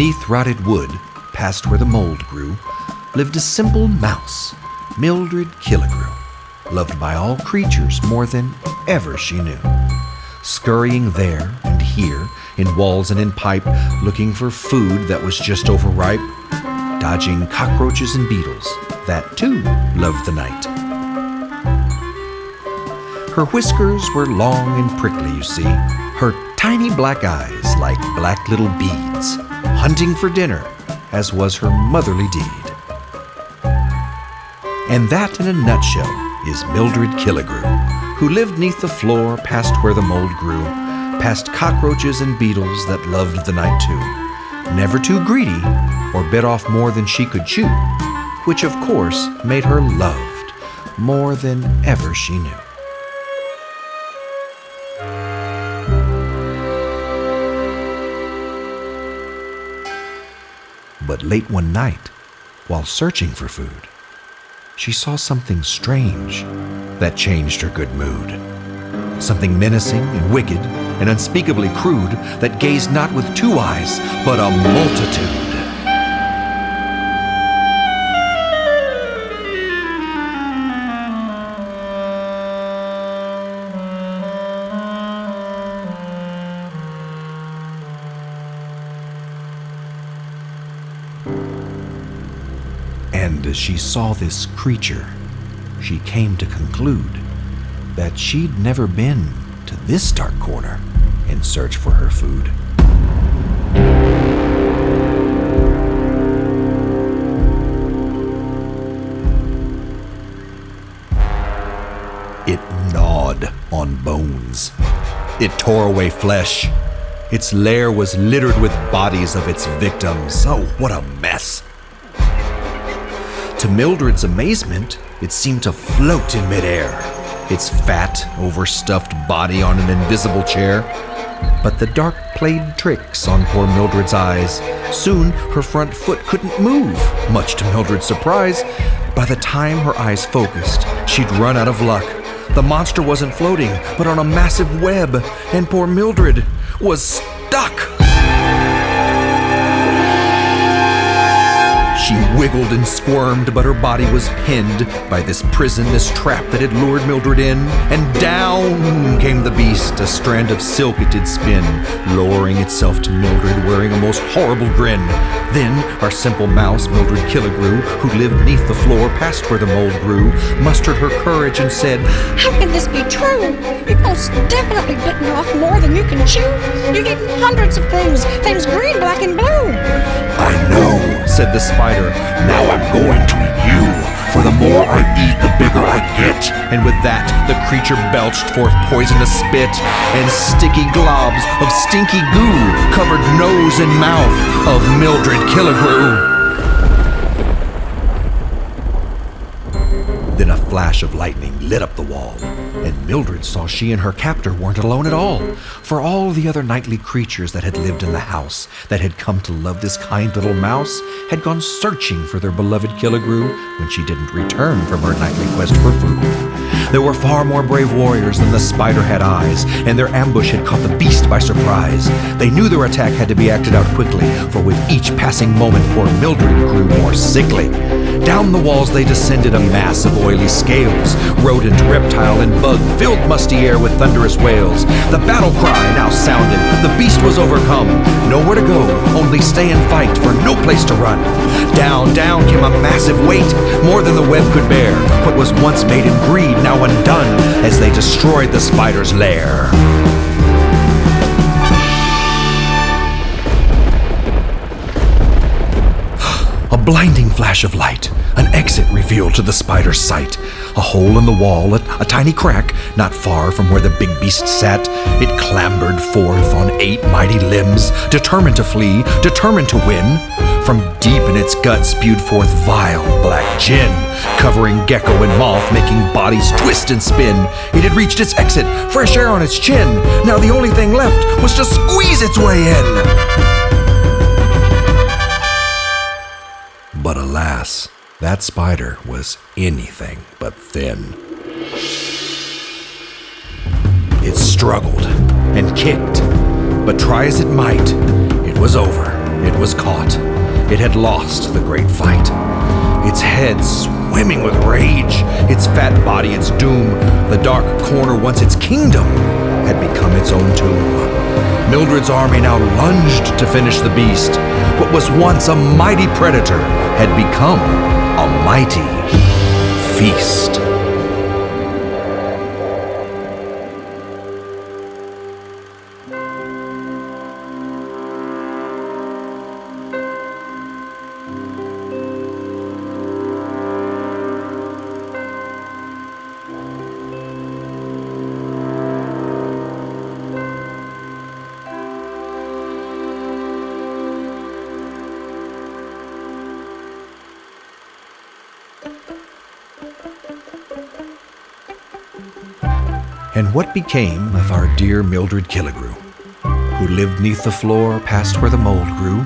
'Neath rotted wood, past where the mold grew, lived a simple mouse, Mildred Killigrew, loved by all creatures more than ever she knew. Scurrying there and here, in walls and in pipe, looking for food that was just overripe, dodging cockroaches and beetles that too loved the night. Her whiskers were long and prickly, you see, her tiny black eyes like black little beads, hunting for dinner, as was her motherly deed. And that, in a nutshell, is Mildred Killigrew, who lived 'neath the floor past where the mold grew, past cockroaches and beetles that loved the night too, never too greedy or bit off more than she could chew, which of course made her loved more than ever she knew. But late one night, while searching for food, she saw something strange that changed her good mood. Something menacing and wicked and unspeakably crude that gazed not with 2 eyes, but a multitude. And as she saw this creature, she came to conclude that she'd never been to this dark corner in search for her food. It gnawed on bones. It tore away flesh. Its lair was littered with bodies of its victims. Oh, what a mess! To Mildred's amazement, it seemed to float in midair, its fat, overstuffed body on an invisible chair. But the dark played tricks on poor Mildred's eyes. Soon, her front foot couldn't move, much to Mildred's surprise. By the time her eyes focused, she'd run out of luck. The monster wasn't floating, but on a massive web, and poor Mildred was stuck. She wiggled and squirmed, but her body was pinned by this prison, this trap that had lured Mildred in. And down came the beast, a strand of silk it did spin, lowering itself to Mildred, wearing a most horrible grin. Then our simple mouse, Mildred Killigrew, who lived 'neath the floor past where the mold grew, mustered her courage and said, "How can this be true? You've most definitely bitten off more than you can chew. You've eaten hundreds of things green, black, and blue." "I know," said the spider. "Now I'm going to eat you, for the more I eat, the bigger I get." And with that, the creature belched forth poisonous spit, and sticky globs of stinky goo covered nose and mouth of Mildred Killigrew. Then a flash of lightning lit up the wall, and Mildred saw she and her captor weren't alone at all, for all the other nightly creatures that had lived in the house, that had come to love this kind little mouse, had gone searching for their beloved Killigrew when she didn't return from her nightly quest for food. There were far more brave warriors than the spider had eyes, and their ambush had caught the beast by surprise. They knew their attack had to be acted out quickly, for with each passing moment poor Mildred grew more sickly. Down the walls they descended, a mass of oily scales. Rodent, reptile, and bug filled musty air with thunderous wails. The battle cry now sounded. The beast was overcome. Nowhere to go, only stay and fight, for no place to run. Down, down came a massive weight, more than the web could bear. What was once made in greed, now undone, as they destroyed the spider's lair. A blinding flash of light, an exit revealed to the spider's sight. A hole in the wall, a tiny crack, not far from where the big beast sat. It clambered forth on 8 mighty limbs, determined to flee, determined to win. From deep in its gut spewed forth vile black gin, covering gecko and moth, making bodies twist and spin. It had reached its exit, fresh air on its chin. Now the only thing left was to squeeze its way in. But alas, that spider was anything but thin. It struggled and kicked, but try as it might, it was over. It was caught. It had lost the great fight. Its head swimming with rage, its fat body its doom. The dark corner, once its kingdom, had become its own tomb. Mildred's army now lunged to finish the beast. What was once a mighty predator had become a mighty feast. And what became of our dear Mildred Killigrew, who lived neath the floor past where the mold grew,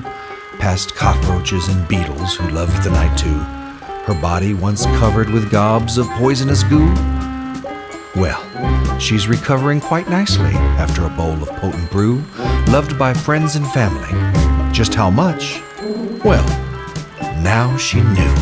past cockroaches and beetles who loved the night too, her body once covered with gobs of poisonous goo? Well, she's recovering quite nicely after a bowl of potent brew, loved by friends and family. Just how much? Well, now she knew.